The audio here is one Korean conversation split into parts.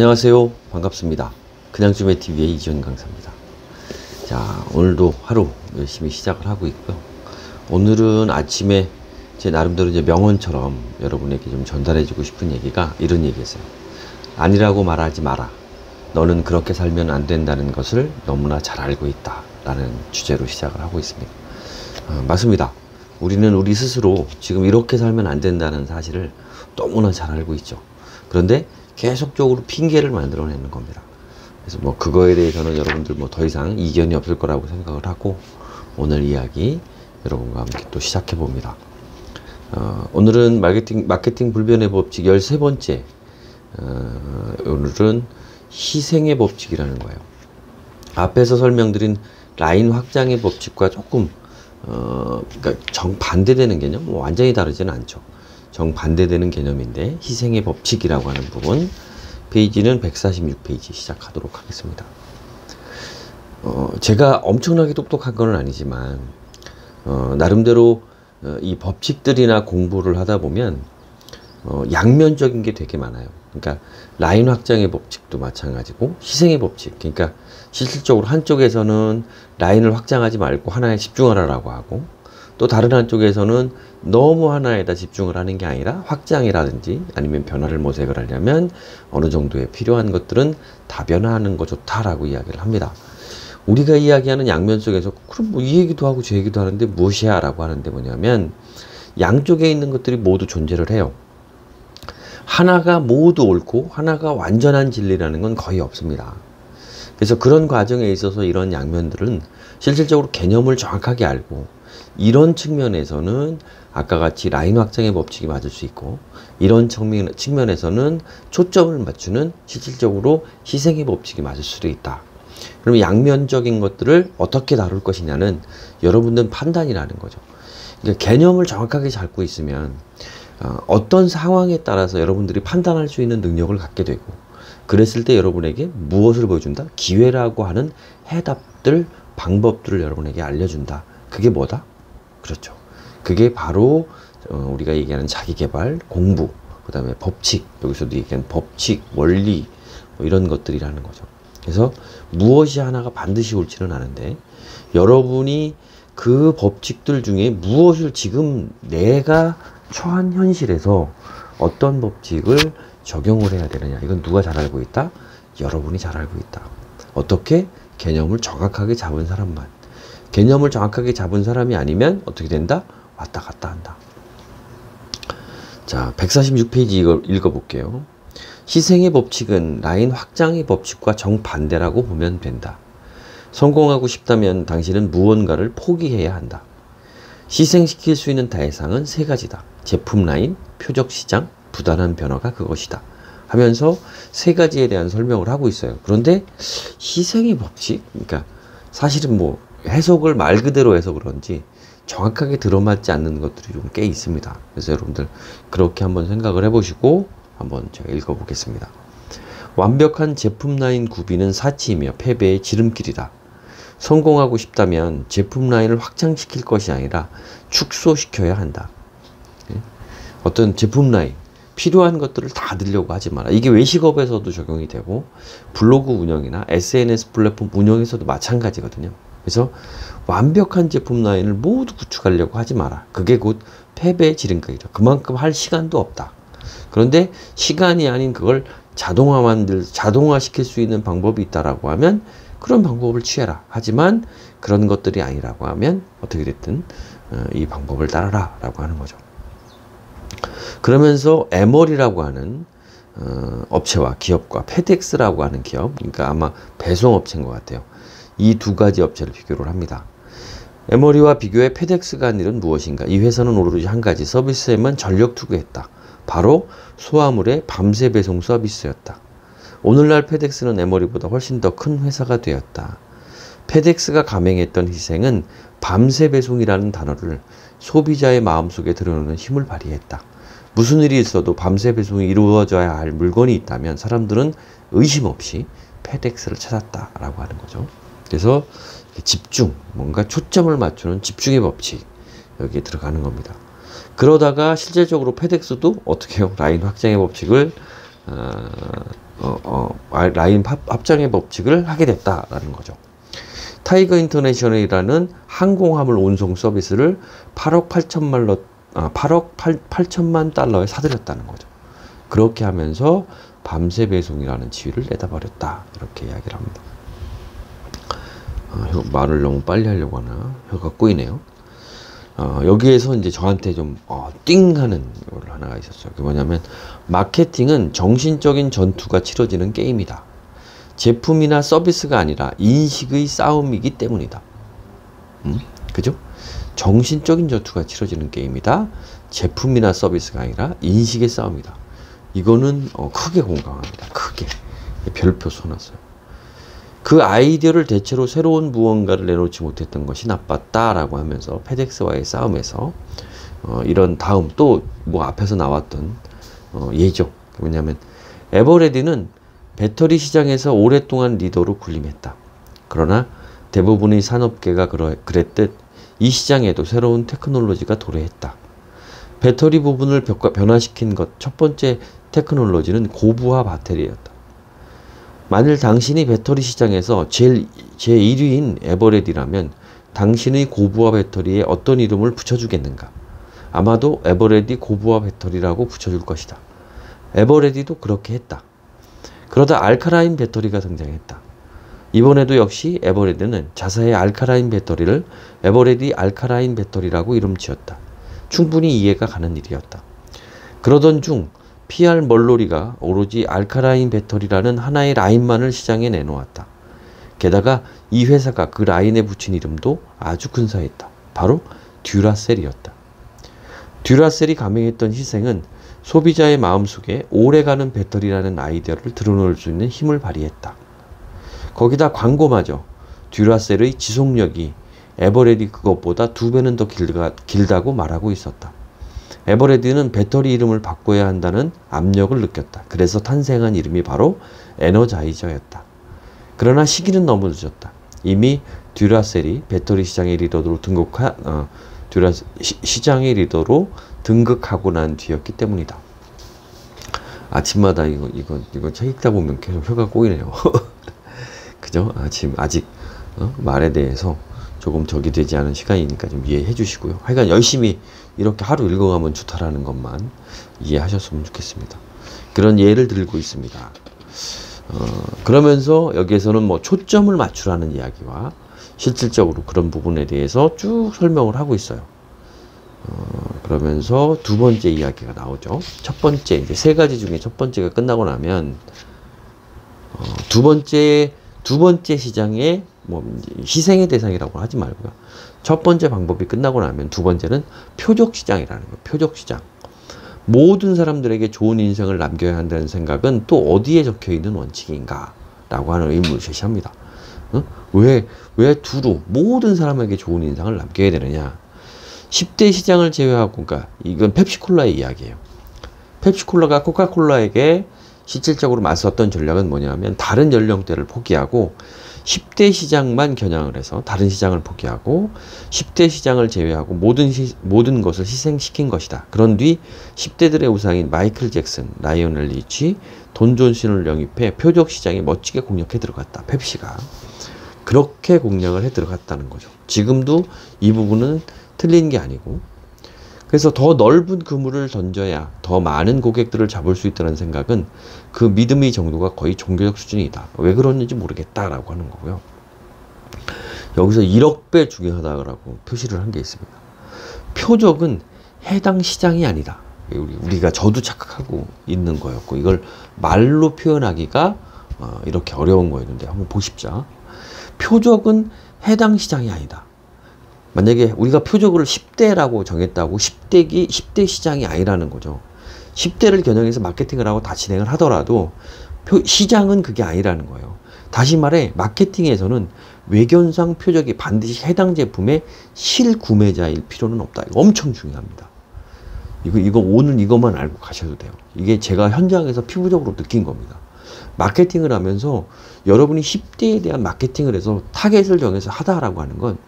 안녕하세요. 반갑습니다. 그냥좀해TV의 이지원 강사입니다. 자, 오늘도 하루 열심히 시작을 하고 있고요. 오늘은 아침에 제 나름대로 이제 명언처럼 여러분에게 좀 전달해주고 싶은 얘기가 이런 얘기였어요. 아니라고 말하지 마라. 너는 그렇게 살면 안 된다는 것을 너무나 잘 알고 있다. 라는 주제로 시작을 하고 있습니다. 맞습니다. 우리는 우리 스스로 지금 이렇게 살면 안 된다는 사실을 너무나 잘 알고 있죠. 그런데 계속적으로 핑계를 만들어내는 겁니다. 그래서 뭐 그거에 대해서는 여러분들 뭐 더 이상 이견이 없을 거라고 생각을 하고 오늘 이야기 여러분과 함께 또 시작해 봅니다. 오늘은 마케팅 불변의 법칙 13번째. 오늘은 희생의 법칙이라는 거예요. 앞에서 설명드린 라인 확장의 법칙과 조금 그러니까 정반대되는 개념, 뭐 완전히 다르지는 않죠. 정반대되는 개념인데 희생의 법칙이라고 하는 부분, 페이지는 146페이지 시작하도록 하겠습니다. 제가 엄청나게 똑똑한 건 아니지만 나름대로 이 법칙들이나 공부를 하다 보면 양면적인 게 되게 많아요. 그러니까 라인 확장의 법칙도 마찬가지고 희생의 법칙, 그러니까 실질적으로 한쪽에서는 라인을 확장하지 말고 하나에 집중하라고 하고, 또 다른 한쪽에서는 너무 하나에다 집중을 하는 게 아니라 확장이라든지 아니면 변화를 모색을 하려면 어느 정도의 필요한 것들은 다변화하는 거 좋다라고 이야기를 합니다. 우리가 이야기하는 양면 속에서 그럼 뭐 이 얘기도 하고 저 얘기도 하는데 무엇이야 라고 하는데 뭐냐면, 양쪽에 있는 것들이 모두 존재를 해요. 하나가 모두 옳고 하나가 완전한 진리라는 건 거의 없습니다. 그래서 그런 과정에 있어서 이런 양면들은 실질적으로 개념을 정확하게 알고, 이런 측면에서는 아까 같이 라인 확장의 법칙이 맞을 수 있고, 이런 측면에서는 초점을 맞추는 실질적으로 희생의 법칙이 맞을 수도 있다. 그러면 양면적인 것들을 어떻게 다룰 것이냐는 여러분들 판단이라는 거죠. 그러니까 개념을 정확하게 잡고 있으면 어떤 상황에 따라서 여러분들이 판단할 수 있는 능력을 갖게 되고, 그랬을 때 여러분에게 무엇을 보여준다? 기회라고 하는 해답들, 방법들을 여러분에게 알려준다. 그게 뭐다? 그렇죠. 그게 바로 우리가 얘기하는 자기개발, 공부, 그 다음에 법칙, 여기서도 얘기하는 법칙, 원리, 뭐 이런 것들이라는 거죠. 그래서 무엇이 하나가 반드시 옳지는 않은데, 여러분이 그 법칙들 중에 무엇을 지금 내가 처한 현실에서 어떤 법칙을 적용을 해야 되느냐, 이건 누가 잘 알고 있다? 여러분이 잘 알고 있다. 어떻게? 개념을 정확하게 잡은 사람만. 개념을 정확하게 잡은 사람이 아니면 어떻게 된다? 왔다 갔다 한다. 자, 146페이지 이거 읽어볼게요. 희생의 법칙은 라인 확장의 법칙과 정반대라고 보면 된다. 성공하고 싶다면 당신은 무언가를 포기해야 한다. 희생시킬 수 있는 대상은 세 가지다. 제품 라인, 표적 시장, 부단한 변화가 그것이다. 하면서 세 가지에 대한 설명을 하고 있어요. 그런데 희생의 법칙? 그러니까 사실은 뭐 해석을 말 그대로 해서 그런지 정확하게 들어맞지 않는 것들이 좀 꽤 있습니다. 그래서 여러분들 그렇게 한번 생각을 해보시고 한번 제가 읽어보겠습니다. 완벽한 제품 라인 구비는 사치이며 패배의 지름길이다. 성공하고 싶다면 제품 라인을 확장시킬 것이 아니라 축소시켜야 한다. 어떤 제품 라인, 필요한 것들을 다 넣으려고 하지 마라. 이게 외식업에서도 적용이 되고 블로그 운영이나 SNS 플랫폼 운영에서도 마찬가지거든요. 그래서 완벽한 제품 라인을 모두 구축하려고 하지 마라. 그게 곧 패배의 지름길이다. 그만큼 할 시간도 없다. 그런데 시간이 아닌 그걸 자동화시킬 수 있는 방법이 있다라고 하면 그런 방법을 취해라. 하지만 그런 것들이 아니라고 하면 어떻게 됐든 이 방법을 따라라 라고 하는 거죠. 그러면서 에머리라고 하는 업체와 기업과 페덱스라고 하는 기업, 그러니까 아마 배송업체인 것 같아요. 이 두 가지 업체를 비교를 합니다. 에머리와 비교해 페덱스가 한 일은 무엇인가? 이 회사는 오로지 한 가지 서비스에만 전력 투구했다. 바로 소화물의 밤새 배송 서비스였다. 오늘날 페덱스는 에머리보다 훨씬 더 큰 회사가 되었다. 페덱스가 감행했던 희생은 밤새 배송이라는 단어를 소비자의 마음속에 들여놓는 힘을 발휘했다. 무슨 일이 있어도 밤새 배송이 이루어져야 할 물건이 있다면 사람들은 의심 없이 페덱스를 찾았다라고 하는 거죠. 그래서 집중, 뭔가 초점을 맞추는 집중의 법칙, 여기에 들어가는 겁니다. 그러다가 실질적으로 페덱스도 어떻게 해요? 라인 확장의 법칙을 라인 합장의 법칙을 하게 됐다라는 거죠. 타이거 인터내셔널이라는 항공화물 운송 서비스를 8억 8천만 달러에 사들였다는 거죠. 그렇게 하면서 밤새 배송이라는 지위를 내다버렸다. 이렇게 이야기를 합니다. 말을 너무 빨리 하려고 하나 혀가 꼬이네요. 여기에서 이제 저한테 좀 띵 하는 걸 하나가 있었어요. 그게 뭐냐면 마케팅은 정신적인 전투가 치러지는 게임이다. 제품이나 서비스가 아니라 인식의 싸움이기 때문이다. 그죠? 정신적인 전투가 치러지는 게임이다. 제품이나 서비스가 아니라 인식의 싸움이다. 이거는 크게 공감합니다. 크게. 별표 써놨어요. 그 아이디어를 대체로 새로운 무언가를 내놓지 못했던 것이 나빴다라고 하면서 페덱스와의 싸움에서 이런 다음 또 뭐 앞에서 나왔던 예죠. 뭐냐면 에버레디는 배터리 시장에서 오랫동안 리더로 군림했다. 그러나 대부분의 산업계가 그랬듯 이 시장에도 새로운 테크놀로지가 도래했다. 배터리 부분을 변화시킨 첫 번째 테크놀로지는 고부하 배터리였다. 만일 당신이 배터리 시장에서 제1위인 에버레디라면 당신의 고부하 배터리에 어떤 이름을 붙여주겠는가? 아마도 에버레디 고부하 배터리라고 붙여줄 것이다. 에버레디도 그렇게 했다. 그러다 알카라인 배터리가 등장했다. 이번에도 역시 에버레디는 자사의 알카라인 배터리를 에버레디 알카라인 배터리라고 이름 지었다. 충분히 이해가 가는 일이었다. 그러던 중 PR 멀로리가 오로지 알카라인 배터리라는 하나의 라인만을 시장에 내놓았다. 게다가 이 회사가 그 라인에 붙인 이름도 아주 근사했다. 바로 듀라셀이었다. 듀라셀이 감행했던 희생은 소비자의 마음속에 오래가는 배터리라는 아이디어를 드러낼 수 있는 힘을 발휘했다. 거기다 광고마저 듀라셀의 지속력이 에버레디 그것보다 2배는 더 길다고 말하고 있었다. 에버레디는 배터리 이름을 바꿔야 한다는 압력을 느꼈다. 그래서 탄생한 이름이 바로 에너자이저였다. 그러나 시기는 너무 늦었다. 이미 듀라셀이 배터리 시장의 리더로 등극하고 난 뒤였기 때문이다. 아침마다 이거 책 읽다 보면 계속 혀가 꼬이네요. 그죠? 아직 말에 대해서 조금 적이 되지 않은 시간이니까 좀 이해해 주시고요. 하여간 열심히 이렇게 하루 읽어가면 좋다라는 것만 이해하셨으면 좋겠습니다. 그런 예를 들고 있습니다. 그러면서 여기에서는 뭐 초점을 맞추라는 이야기와 실질적으로 그런 부분에 대해서 쭉 설명을 하고 있어요. 그러면서 두 번째 이야기가 나오죠. 첫 번째, 이제 세 가지 중에 첫 번째가 끝나고 나면, 두 번째 시장의 뭐 희생의 대상이라고 하지 말고요. 첫 번째 방법이 끝나고 나면 두 번째는 표적 시장이라는 거예요. 표적 시장. 모든 사람들에게 좋은 인생을 남겨야 한다는 생각은 또 어디에 적혀 있는 원칙인가? 라고 하는 의문을 제시합니다. 왜 두루 모든 사람에게 좋은 인상을 남겨야 되느냐? 10대 시장을 제외하고, 그러니까 이건 펩시콜라의 이야기예요. 펩시콜라가 코카콜라에게 실질적으로 맞섰던 전략은 뭐냐면 다른 연령대를 포기하고 10대 시장만 겨냥을 해서 다른 시장을 포기하고 10대 시장을 제외하고 모든 것을 희생시킨 것이다. 그런 뒤 10대들의 우상인 마이클 잭슨, 라이오넬 리치, 돈 존슨을 영입해 표적 시장에 멋지게 공략해 들어갔다. 펩시가. 그렇게 공략을 해 들어갔다는 거죠. 지금도 이 부분은 틀린 게 아니고, 그래서 더 넓은 그물을 던져야 더 많은 고객들을 잡을 수 있다는 생각은 그 믿음의 정도가 거의 종교적 수준이다. 왜 그런지 모르겠다라고 하는 거고요. 여기서 1억 배 중요하다고 표시를 한 게 있습니다. 표적은 해당 시장이 아니다. 우리가 저도 착각하고 있는 거였고, 이걸 말로 표현하기가 이렇게 어려운 거였는데 한번 보십시오. 표적은 해당 시장이 아니다. 만약에 우리가 표적을 10대라고 정했다고 10대 시장이 아니라는 거죠. 10대를 겨냥해서 마케팅을 하고 다 진행을 하더라도 시장은 그게 아니라는 거예요. 다시 말해 마케팅에서는 외견상 표적이 반드시 해당 제품의 실구매자일 필요는 없다. 이거 엄청 중요합니다. 이거 오늘 이것만 알고 가셔도 돼요. 이게 제가 현장에서 피부적으로 느낀 겁니다. 마케팅을 하면서 여러분이 10대에 대한 마케팅을 해서 타겟을 정해서 하다라고 하는 건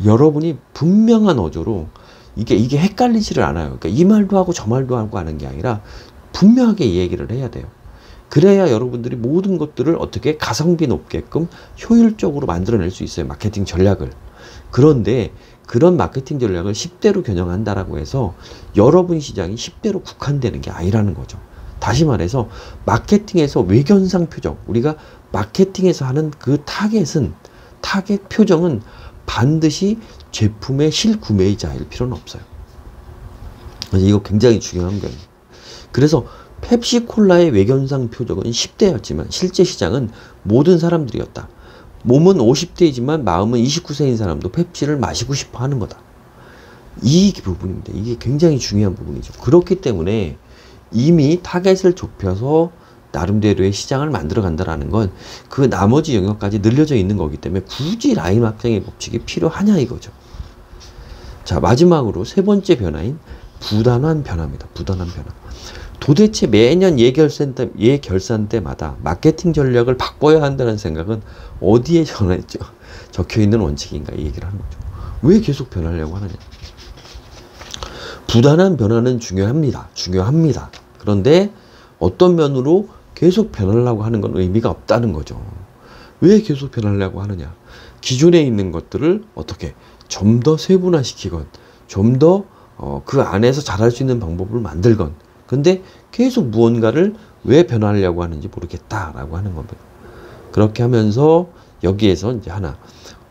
여러분이 분명한 어조로 이게 헷갈리지를 않아요. 그러니까 이 말도 하고 저 말도 하고 하는 게 아니라 분명하게 이 얘기를 해야 돼요. 그래야 여러분들이 모든 것들을 어떻게 가성비 높게끔 효율적으로 만들어낼 수 있어요. 마케팅 전략을. 그런데 그런 마케팅 전략을 10대로 겨냥한다라고 해서 여러분 시장이 10대로 국한되는 게 아니라는 거죠. 다시 말해서 마케팅에서 외견상 표정, 우리가 마케팅에서 하는 그 타겟 표정은 반드시 제품의 실구매자일 필요는 없어요. 이거 굉장히 중요한 거예요. 그래서 펩시콜라의 외견상 표적은 10대였지만 실제 시장은 모든 사람들이었다. 몸은 50대이지만 마음은 29세인 사람도 펩시를 마시고 싶어 하는 거다. 이 부분입니다. 이게 굉장히 중요한 부분이죠. 그렇기 때문에 이미 타겟을 좁혀서 나름대로의 시장을 만들어 간다라는 건 그 나머지 영역까지 늘려져 있는 거기 때문에 굳이 라인 확장의 법칙이 필요하냐 이거죠. 자, 마지막으로 세 번째 변화인 부단한 변화입니다. 부단한 변화. 도대체 매년 예결산 때마다 마케팅 전략을 바꿔야 한다는 생각은 어디에 적혀 있는 원칙인가 이 얘기를 하는 거죠. 왜 계속 변하려고 하느냐. 부단한 변화는 중요합니다. 그런데 어떤 면으로 계속 변하려고 하는 건 의미가 없다는 거죠. 왜 계속 변하려고 하느냐. 기존에 있는 것들을 어떻게 좀 더 세분화시키건 좀 더 그 안에서 잘할 수 있는 방법을 만들건 근데 계속 무언가를 왜 변하려고 하는지 모르겠다라고 하는 겁니다. 그렇게 하면서 여기에서 이제 하나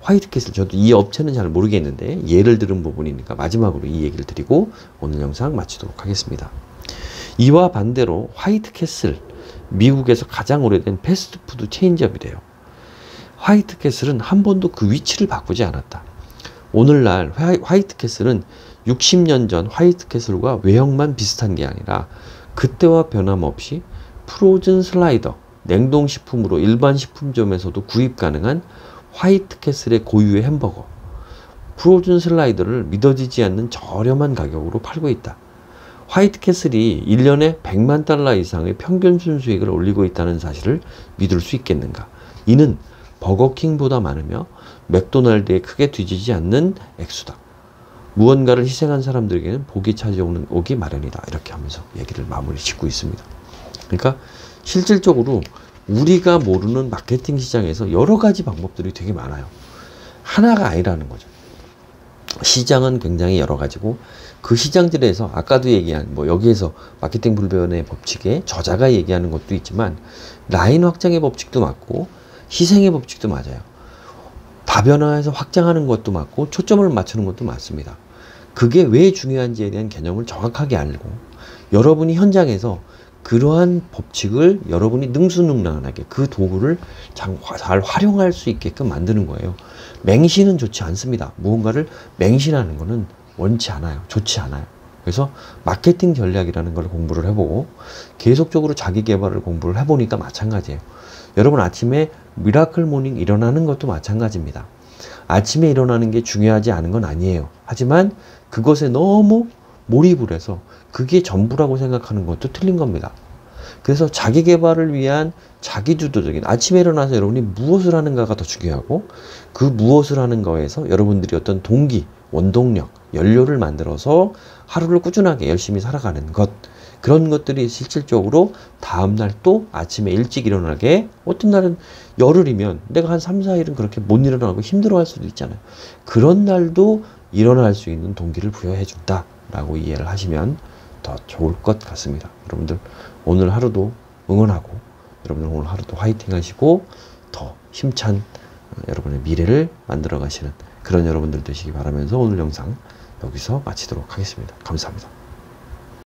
화이트캐슬, 저도 이 업체는 잘 모르겠는데 예를 들은 부분이니까 마지막으로 이 얘기를 드리고 오늘 영상 마치도록 하겠습니다. 이와 반대로 화이트캐슬, 미국에서 가장 오래된 패스트푸드 체인점이래요. 화이트캐슬은 한 번도 그 위치를 바꾸지 않았다. 오늘날 화이트캐슬은 60년 전 화이트캐슬과 외형만 비슷한 게 아니라 그때와 변함없이 프로즌 슬라이더, 냉동식품으로 일반 식품점에서도 구입 가능한 화이트캐슬의 고유의 햄버거, 프로즌 슬라이더를 믿어지지 않는 저렴한 가격으로 팔고 있다. 화이트캐슬이 1년에 100만 달러 이상의 평균 순수익을 올리고 있다는 사실을 믿을 수 있겠는가? 이는 버거킹보다 많으며 맥도날드에 크게 뒤지지 않는 액수다. 무언가를 희생한 사람들에게는 복이 찾아오기 마련이다. 이렇게 하면서 얘기를 마무리 짓고 있습니다. 그러니까 실질적으로 우리가 모르는 마케팅 시장에서 여러 가지 방법들이 되게 많아요. 하나가 아니라는 거죠. 시장은 굉장히 여러 가지고 그 시장들에서 아까도 얘기한 여기에서 마케팅 불변의 법칙에 저자가 얘기하는 것도 있지만 라인 확장의 법칙도 맞고 희생의 법칙도 맞아요. 다변화해서 확장하는 것도 맞고 초점을 맞추는 것도 맞습니다. 그게 왜 중요한지에 대한 개념을 정확하게 알고 여러분이 현장에서 그러한 법칙을 여러분이 능수능란하게 그 도구를 잘 활용할 수 있게끔 만드는 거예요. 맹신은 좋지 않습니다. 무언가를 맹신하는 거는 원치 않아요. 좋지 않아요. 그래서 마케팅 전략이라는 걸 공부를 해보고 계속적으로 자기 개발을 공부를 해보니까 마찬가지예요. 여러분 아침에 미라클 모닝 일어나는 것도 마찬가지입니다. 아침에 일어나는 게 중요하지 않은 건 아니에요. 하지만 그것에 너무 몰입을 해서 그게 전부라고 생각하는 것도 틀린 겁니다. 그래서 자기 개발을 위한 자기주도적인 아침에 일어나서 여러분이 무엇을 하는가가 더 중요하고 그 무엇을 하는 거에서 여러분들이 어떤 동기, 원동력, 연료를 만들어서 하루를 꾸준하게 열심히 살아가는 것 그런 것들이 실질적으로 다음날 또 아침에 일찍 일어나게 어떤 날은 열흘이면 내가 한 3, 4일은 그렇게 못 일어나고 힘들어할 수도 있잖아요. 그런 날도 일어날 수 있는 동기를 부여해 준다 라고 이해를 하시면 더 좋을 것 같습니다. 여러분들 오늘 하루도 응원하고 여러분들 오늘 하루도 화이팅 하시고 더 힘찬 여러분의 미래를 만들어 가시는 그런 여러분들 되시기 바라면서 오늘 영상 여기서 마치도록 하겠습니다. 감사합니다.